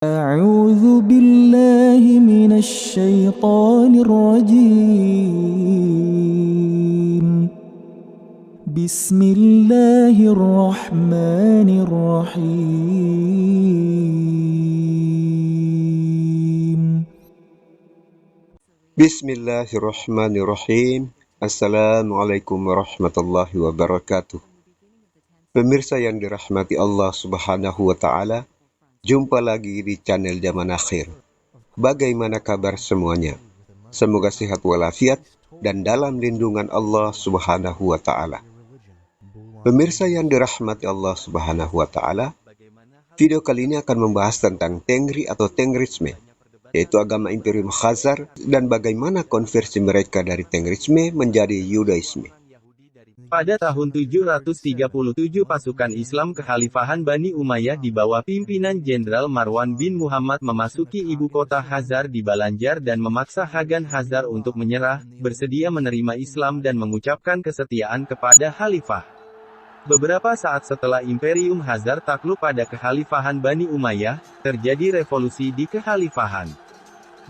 أعوذ بالله من الشيطان الرجيم. بسم الله الرحمن الرحيم. Bismillahirrahmanirrahim. Assalamualaikum warahmatullahi wabarakatuh. Pemirsa yang dirahmati Allah Subhanahu wa Ta'ala, jumpa lagi di channel Zaman Akhir. Bagaimana kabar semuanya? Semoga sehat walafiat dan dalam lindungan Allah Subhanahu wa Ta'ala. Pemirsa yang dirahmati Allah Subhanahu wa Ta'ala, video kali ini akan membahas tentang Tengri atau Tengrisme, yaitu agama Imperium Khazar dan bagaimana konversi mereka dari Tengrisme menjadi Yudaisme. Pada tahun 737 pasukan Islam Kekhalifahan Bani Umayyah di bawah pimpinan Jenderal Marwan bin Muhammad memasuki ibu kota Khazar di Balanjar dan memaksa Khagan Khazar untuk menyerah, bersedia menerima Islam dan mengucapkan kesetiaan kepada Khalifah. Beberapa saat setelah Imperium Khazar takluk pada Kekhalifahan Bani Umayyah, terjadi revolusi di Kekhalifahan.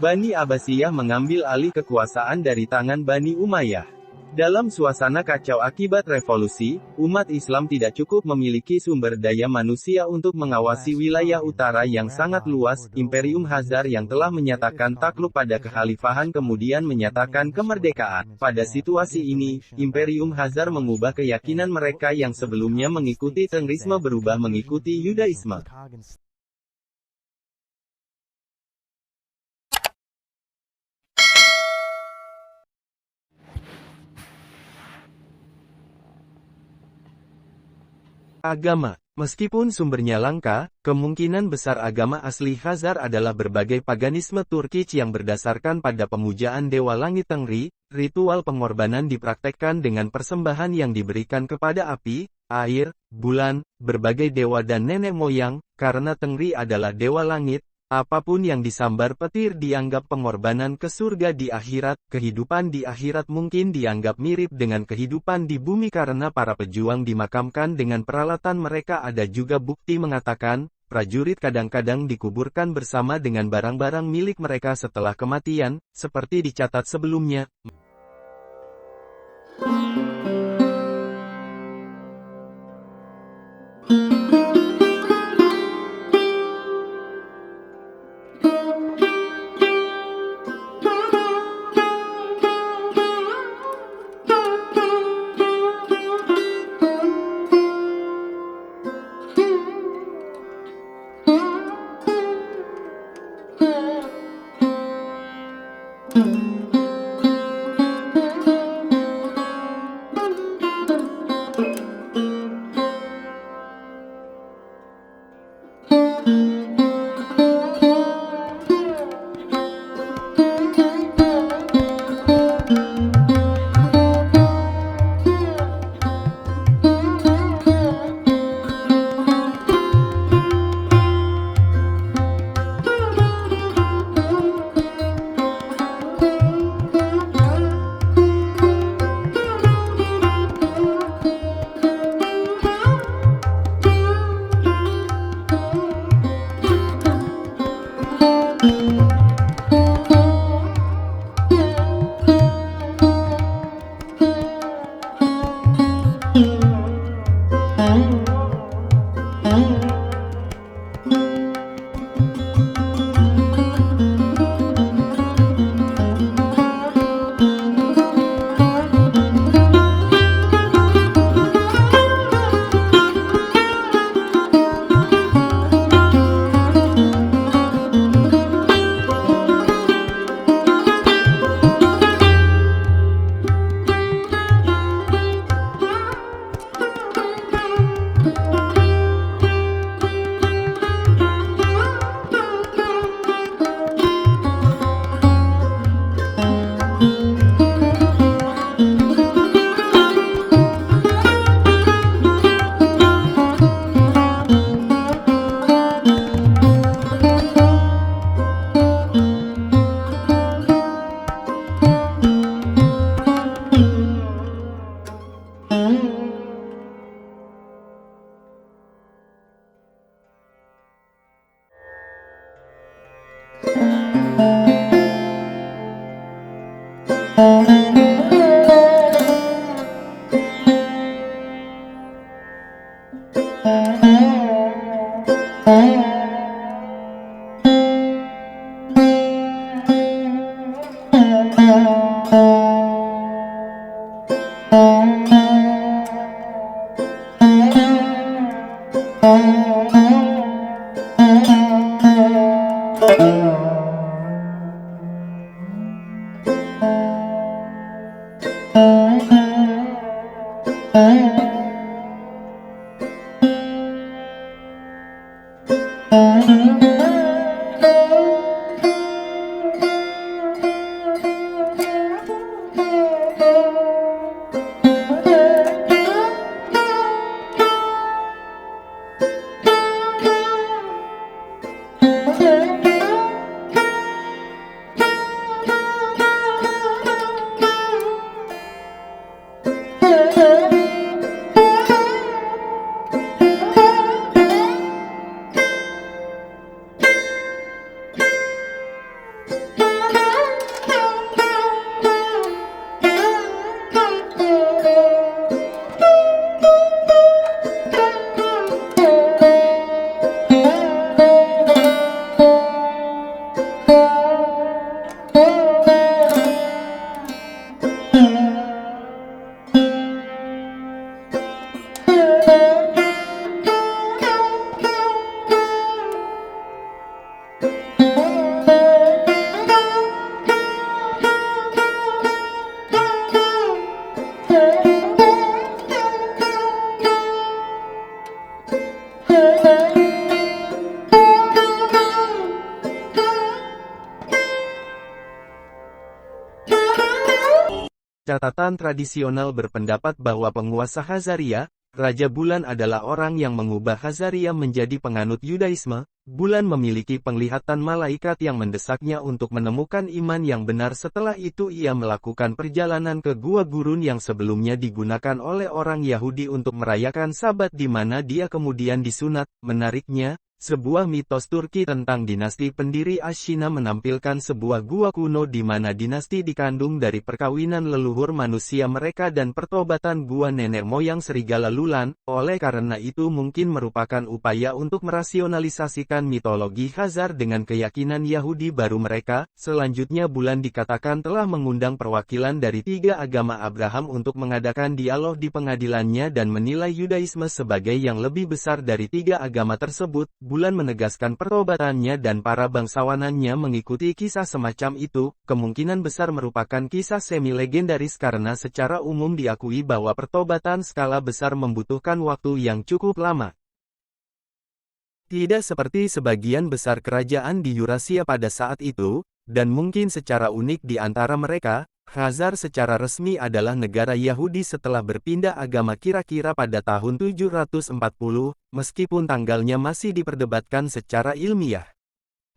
Bani Abbasiyah mengambil alih kekuasaan dari tangan Bani Umayyah. Dalam suasana kacau akibat revolusi, umat Islam tidak cukup memiliki sumber daya manusia untuk mengawasi wilayah utara yang sangat luas. Imperium Khazar yang telah menyatakan takluk pada kekhalifahan kemudian menyatakan kemerdekaan. Pada situasi ini, Imperium Khazar mengubah keyakinan mereka yang sebelumnya mengikuti Tengrisme berubah mengikuti Yudaisme. Agama. Meskipun sumbernya langka, kemungkinan besar agama asli Khazar adalah berbagai paganisme Turkic yang berdasarkan pada pemujaan Dewa Langit Tengri. Ritual pengorbanan dipraktekkan dengan persembahan yang diberikan kepada api, air, bulan, berbagai dewa dan nenek moyang. Karena Tengri adalah Dewa Langit, apapun yang disambar petir dianggap pengorbanan ke surga di akhirat. Kehidupan di akhirat mungkin dianggap mirip dengan kehidupan di bumi karena para pejuang dimakamkan dengan peralatan mereka. Ada juga bukti mengatakan, prajurit kadang-kadang dikuburkan bersama dengan barang-barang milik mereka setelah kematian, seperti dicatat sebelumnya. Catatan tradisional berpendapat bahwa penguasa Khazaria, Raja Bulan adalah orang yang mengubah Khazaria menjadi penganut Yudaisme. Bulan memiliki penglihatan malaikat yang mendesaknya untuk menemukan iman yang benar. Setelah itu ia melakukan perjalanan ke Gua Gurun yang sebelumnya digunakan oleh orang Yahudi untuk merayakan Sabat di mana dia kemudian disunat. Menariknya, sebuah mitos Turki tentang dinasti pendiri Ashina menampilkan sebuah gua kuno di mana dinasti dikandung dari perkawinan leluhur manusia mereka dan pertobatan gua nenek moyang serigala Lulan. Oleh karena itu mungkin merupakan upaya untuk merasionalisasikan mitologi Khazar dengan keyakinan Yahudi baru mereka. Selanjutnya Bulan dikatakan telah mengundang perwakilan dari 3 agama Abraham untuk mengadakan dialog di pengadilannya dan menilai Yudaisme sebagai yang lebih besar dari 3 agama tersebut. Bulan menegaskan pertobatannya dan para bangsawanannya mengikuti kisah semacam itu, kemungkinan besar merupakan kisah semi-legendaris karena secara umum diakui bahwa pertobatan skala besar membutuhkan waktu yang cukup lama. Tidak seperti sebagian besar kerajaan di Eurasia pada saat itu, dan mungkin secara unik di antara mereka, Khazar secara resmi adalah negara Yahudi setelah berpindah agama kira-kira pada tahun 740, meskipun tanggalnya masih diperdebatkan secara ilmiah.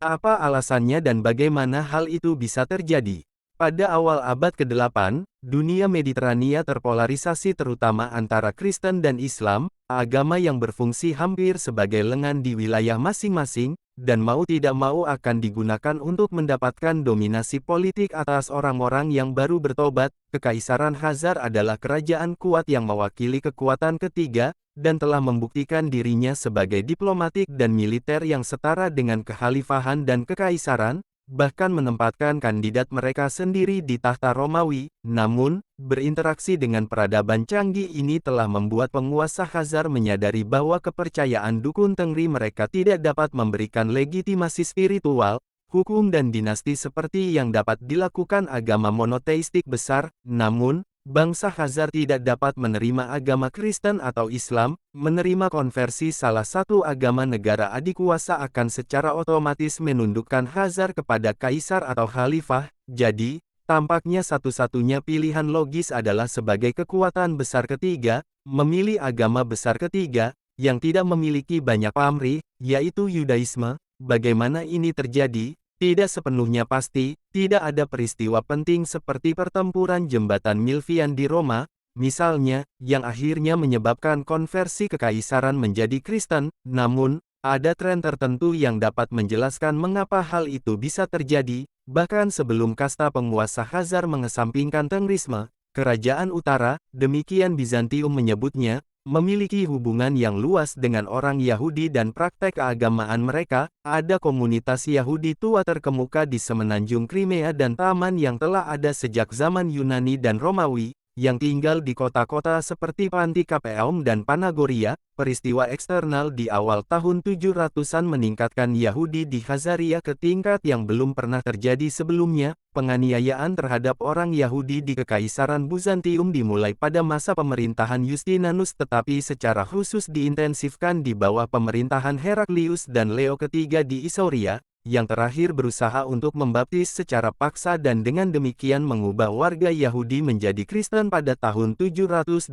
Apa alasannya dan bagaimana hal itu bisa terjadi? Pada awal abad ke-8, dunia Mediterania terpolarisasi terutama antara Kristen dan Islam, agama yang berfungsi hampir sebagai lengan di wilayah masing-masing, dan mau tidak mau akan digunakan untuk mendapatkan dominasi politik atas orang-orang yang baru bertobat. Kekaisaran Khazar adalah kerajaan kuat yang mewakili kekuatan ketiga, dan telah membuktikan dirinya sebagai diplomatik dan militer yang setara dengan kekhalifahan dan kekaisaran, bahkan menempatkan kandidat mereka sendiri di tahta Romawi. Namun, berinteraksi dengan peradaban canggih ini telah membuat penguasa Khazar menyadari bahwa kepercayaan dukun tengri mereka tidak dapat memberikan legitimasi spiritual, hukum dan dinasti seperti yang dapat dilakukan agama monoteistik besar. Namun, bangsa Khazar tidak dapat menerima agama Kristen atau Islam. Menerima konversi salah satu agama negara adikuasa akan secara otomatis menundukkan Khazar kepada kaisar atau khalifah. Jadi, tampaknya satu-satunya pilihan logis adalah sebagai kekuatan besar ketiga, memilih agama besar ketiga, yang tidak memiliki banyak pamrih, yaitu Yudaisme. Bagaimana ini terjadi? Tidak sepenuhnya pasti. Tidak ada peristiwa penting seperti pertempuran jembatan Milvian di Roma, misalnya, yang akhirnya menyebabkan konversi kekaisaran menjadi Kristen. Namun, ada tren tertentu yang dapat menjelaskan mengapa hal itu bisa terjadi. Bahkan sebelum kasta penguasa Khazar mengesampingkan Tengrisme, kerajaan utara, demikian Bizantium menyebutnya, memiliki hubungan yang luas dengan orang Yahudi dan praktek keagamaan mereka. Ada komunitas Yahudi tua terkemuka di semenanjung Crimea dan Taman yang telah ada sejak zaman Yunani dan Romawi, yang tinggal di kota-kota seperti Pantikapaeum dan Panagoria. Peristiwa eksternal di awal tahun 700-an meningkatkan Yahudi di Khazaria ke tingkat yang belum pernah terjadi sebelumnya. Penganiayaan terhadap orang Yahudi di Kekaisaran Bizantium dimulai pada masa pemerintahan Justinanus tetapi secara khusus diintensifkan di bawah pemerintahan Heraklius dan Leo III di Isauria, yang terakhir berusaha untuk membaptis secara paksa dan dengan demikian mengubah warga Yahudi menjadi Kristen pada tahun 722,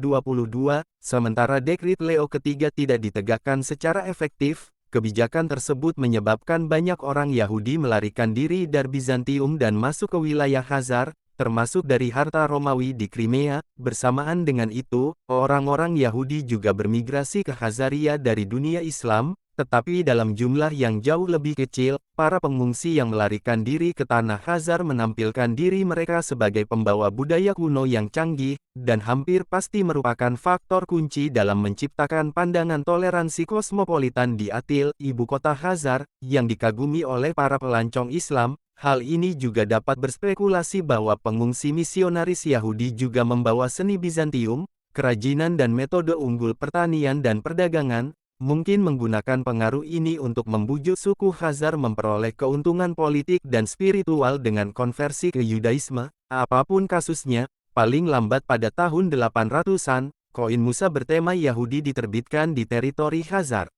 sementara dekrit Leo III tidak ditegakkan secara efektif. Kebijakan tersebut menyebabkan banyak orang Yahudi melarikan diri dari Bizantium dan masuk ke wilayah Khazar, termasuk dari harta Romawi di Crimea. Bersamaan dengan itu, orang-orang Yahudi juga bermigrasi ke Khazaria dari dunia Islam, tetapi dalam jumlah yang jauh lebih kecil. Para pengungsi yang melarikan diri ke tanah Khazar menampilkan diri mereka sebagai pembawa budaya kuno yang canggih, dan hampir pasti merupakan faktor kunci dalam menciptakan pandangan toleransi kosmopolitan di Atil, ibu kota Khazar, yang dikagumi oleh para pelancong Islam. Hal ini juga dapat berspekulasi bahwa pengungsi misionaris Yahudi juga membawa seni Bizantium, kerajinan dan metode unggul pertanian dan perdagangan, mungkin menggunakan pengaruh ini untuk membujuk suku Khazar memperoleh keuntungan politik dan spiritual dengan konversi ke Yudaisme. Apapun kasusnya, paling lambat pada tahun 800-an, koin Musa bertema Yahudi diterbitkan di teritori Khazar.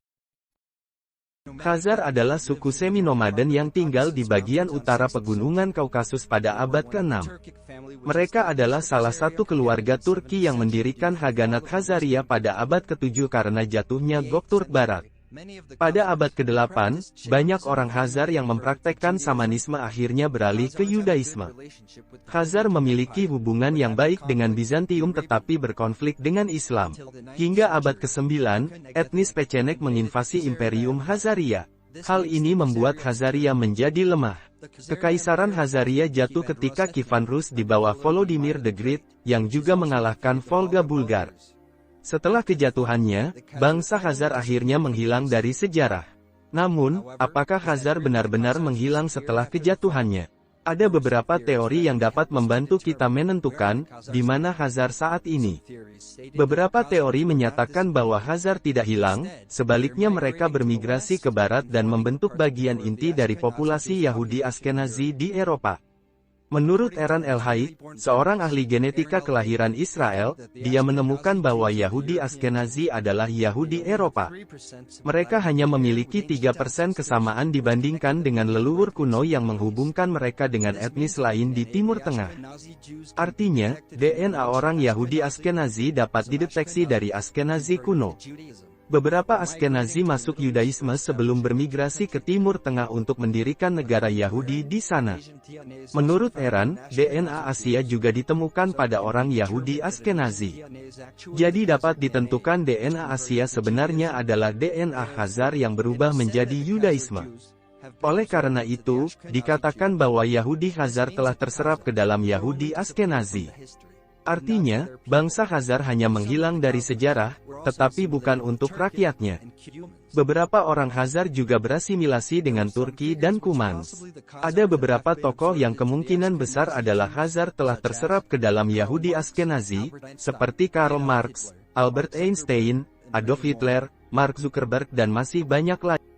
Khazar adalah suku semi-nomaden yang tinggal di bagian utara pegunungan Kaukasus pada abad ke-6. Mereka adalah salah satu keluarga Turki yang mendirikan Khaganat Khazaria pada abad ke-7 karena jatuhnya Göktürk Barat. Pada abad ke-8, banyak orang Khazar yang mempraktekkan Samanisme akhirnya beralih ke Yudaisme. Khazar memiliki hubungan yang baik dengan Bizantium tetapi berkonflik dengan Islam. Hingga abad ke-9, etnis Pecenek menginvasi Imperium Khazaria. Hal ini membuat Khazaria menjadi lemah. Kekaisaran Khazaria jatuh ketika Kievan Rus di bawah Volodymyr the Great, yang juga mengalahkan Volga Bulgar. Setelah kejatuhannya, bangsa Khazar akhirnya menghilang dari sejarah. Namun, apakah Khazar benar-benar menghilang setelah kejatuhannya? Ada beberapa teori yang dapat membantu kita menentukan di mana Khazar saat ini. Beberapa teori menyatakan bahwa Khazar tidak hilang, sebaliknya mereka bermigrasi ke barat dan membentuk bagian inti dari populasi Yahudi Ashkenazi di Eropa. Menurut Eran El-Haik, seorang ahli genetika kelahiran Israel, dia menemukan bahwa Yahudi Ashkenazi adalah Yahudi Eropa. Mereka hanya memiliki 3% kesamaan dibandingkan dengan leluhur kuno yang menghubungkan mereka dengan etnis lain di Timur Tengah. Artinya, DNA orang Yahudi Ashkenazi dapat dideteksi dari Ashkenazi kuno. Beberapa Ashkenazi masuk Yudaisme sebelum bermigrasi ke Timur Tengah untuk mendirikan negara Yahudi di sana. Menurut Eran, DNA Asia juga ditemukan pada orang Yahudi Ashkenazi. Jadi dapat ditentukan DNA Asia sebenarnya adalah DNA Khazar yang berubah menjadi Yudaisme. Oleh karena itu, dikatakan bahwa Yahudi Khazar telah terserap ke dalam Yahudi Ashkenazi. Artinya, bangsa Khazar hanya menghilang dari sejarah, tetapi bukan untuk rakyatnya. Beberapa orang Khazar juga berasimilasi dengan Turki dan Kumans. Ada beberapa tokoh yang kemungkinan besar adalah Khazar telah terserap ke dalam Yahudi Ashkenazi, seperti Karl Marx, Albert Einstein, Adolf Hitler, Mark Zuckerberg dan masih banyak lagi.